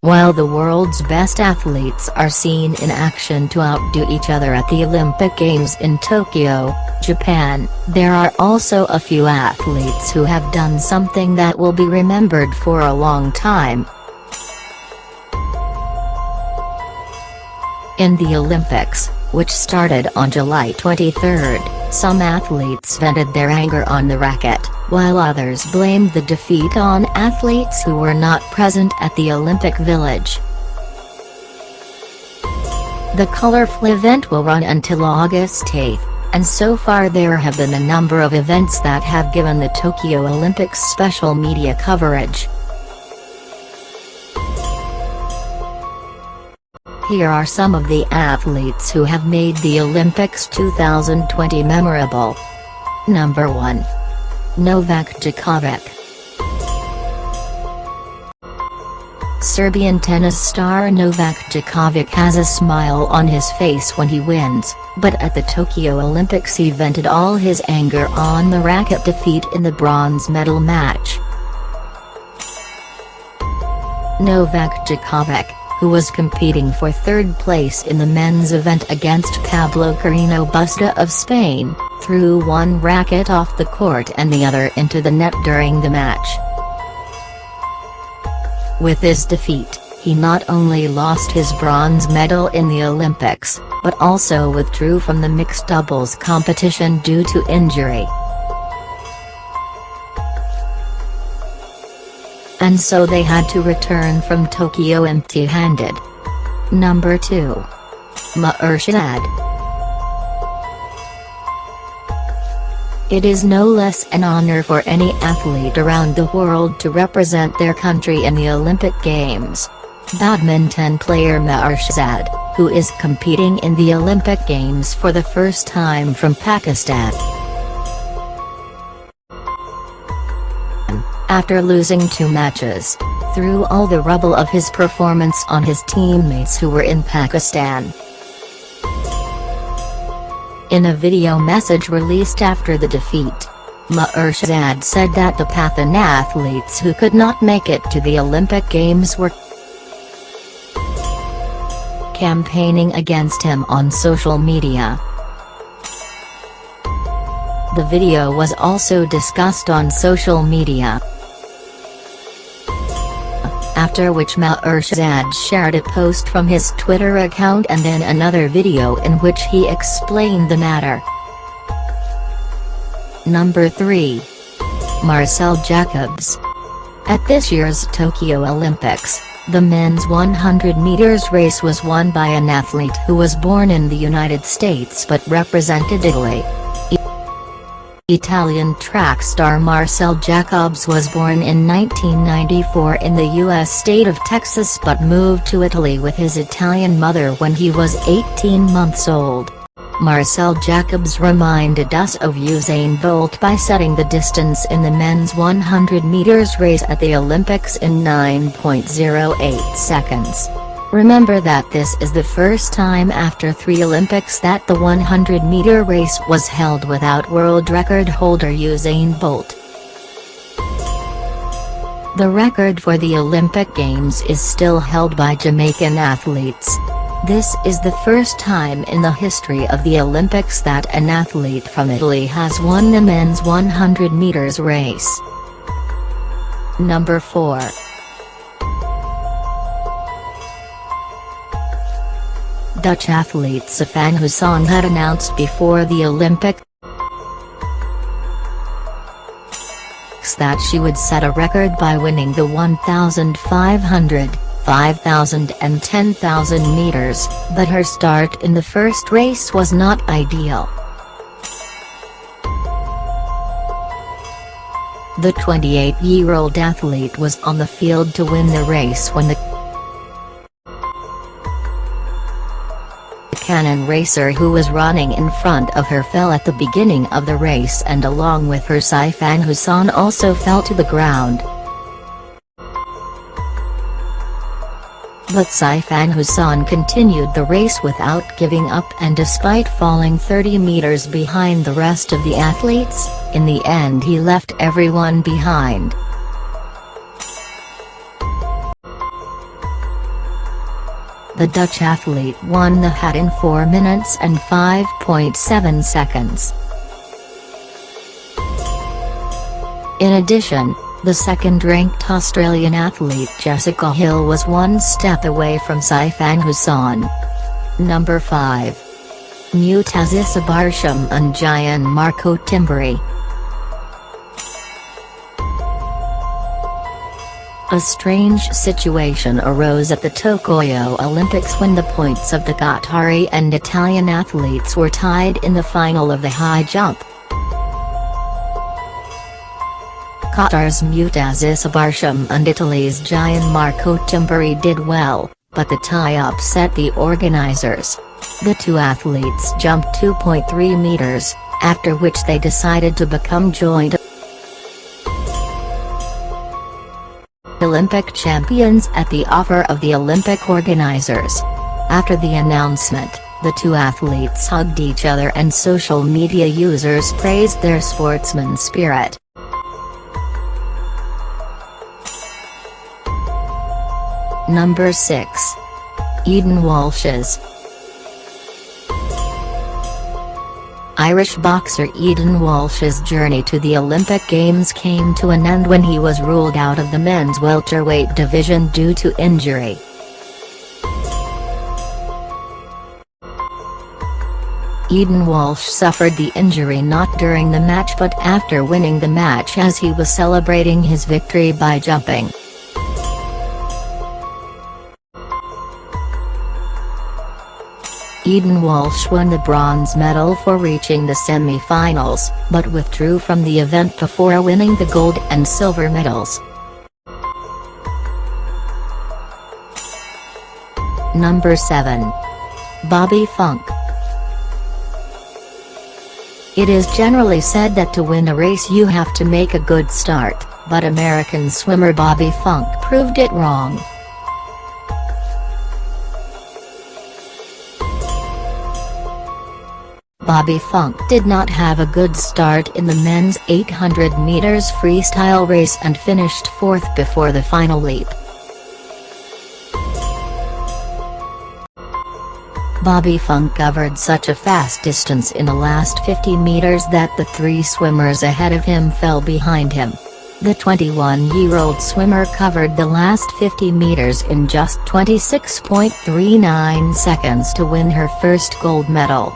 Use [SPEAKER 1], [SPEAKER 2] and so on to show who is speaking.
[SPEAKER 1] While the world's best athletes are seen in action to outdo each other at the Olympic Games in Tokyo, Japan, there are also a few athletes who have done something that will be remembered for a long time. In the Olympics, which started on July 23, some athletes vented their anger on the racket, while others blamed the defeat on athletes who were not present at the Olympic Village. The colorful event will run until August 8, and so far there have been a number of events that have given the Tokyo Olympics special media coverage. Here are some of the athletes who have made the Olympics 2020 memorable. Number 1. Novak Djokovic. Serbian tennis star Novak Djokovic has a smile on his face when he wins, but at the Tokyo Olympics he vented all his anger on the racket defeat in the bronze medal match. Novak Djokovic, who was competing for third place in the men's event against Pablo Carreno Busta of Spain, threw one racket off the court and the other into the net during the match. With this defeat, he not only lost his bronze medal in the Olympics, but also withdrew from the mixed doubles competition due to injury. And so they had to return from Tokyo empty-handed. Number 2. Marcel. It is no less an honor for any athlete around the world to represent their country in the Olympic Games. Badminton player Marcel, who is competing in the Olympic Games for the first time from Pakistan. After losing 2 matches, threw all the rubble of his performance on his teammates who were in Pakistan. In a video message released after the defeat, Marcel said that the Pathan athletes who could not make it to the Olympic Games were campaigning against him on social media. The video was also discussed on social media, after which Marcel shared a post from his Twitter account and then another video in which he explained the matter. Number 3. Marcel Jacobs. At this year's Tokyo Olympics, the men's 100 meters race was won by an athlete who was born in the United States but represented Italy. Italian track star Marcel Jacobs was born in 1994 in the U.S. state of Texas but moved to Italy with his Italian mother when he was 18 months old. Marcel Jacobs reminded us of Usain Bolt by setting the distance in the men's 100 meters race at the Olympics in 9.08 seconds. Remember that this is the first time after 3 Olympics that the 100-meter race was held without world record holder Usain Bolt. The record for the Olympic Games is still held by Jamaican athletes. This is the first time in the history of the Olympics that an athlete from Italy has won the men's 100 meters race. Number 4. Dutch athlete Sifan Hassan had announced before the Olympics that she would set a record by winning the 1,500, 5,000 and 10,000 meters, but her start in the first race was not ideal. The 28-year-old athlete was on the field to win the race when the Canon racer who was running in front of her fell at the beginning of the race, and along with her Sifan Hassan also fell to the ground. But Sifan Hassan continued the race without giving up, and despite falling 30 meters behind the rest of the athletes, in the end he left everyone behind. The Dutch athlete won the heat in 4 minutes and 5.7 seconds. In addition, the second-ranked Australian athlete Jessica Hill was one step away from Saifan Hassan. Number 5. Mutazisa Barsham and Giant Marco Timberi. A strange situation arose at the Tokyo Olympics when the points of the Qatari and Italian athletes were tied in the final of the high jump. Qatar's Mutazisa Barsham and Italy's Giant Marco Timberi did well, but the tie upset the organizers. The two athletes jumped 2.3 meters, after which they decided to become joint Olympic champions at the offer of the Olympic organizers. After the announcement, the two athletes hugged each other and social media users praised their sportsman spirit. Number 6. Eden Walsh's. Irish boxer Eden Walsh's journey to the Olympic Games came to an end when he was ruled out of the men's welterweight division due to injury. Eden Walsh suffered the injury not during the match but after winning the match as he was celebrating his victory by jumping. Eden Walsh won the bronze medal for reaching the semi-finals, but withdrew from the event before winning the gold and silver medals. Number 7. Bobby Funk. It is generally said that to win a race you have to make a good start, but American swimmer Bobby Funk proved it wrong. Bobby Funk did not have a good start in the men's 800 meters freestyle race and finished 4th before the final leap. Bobby Funk covered such a fast distance in the last 50 meters that the three swimmers ahead of him fell behind him. The 21-year-old swimmer covered the last 50 meters in just 26.39 seconds to win her first gold medal.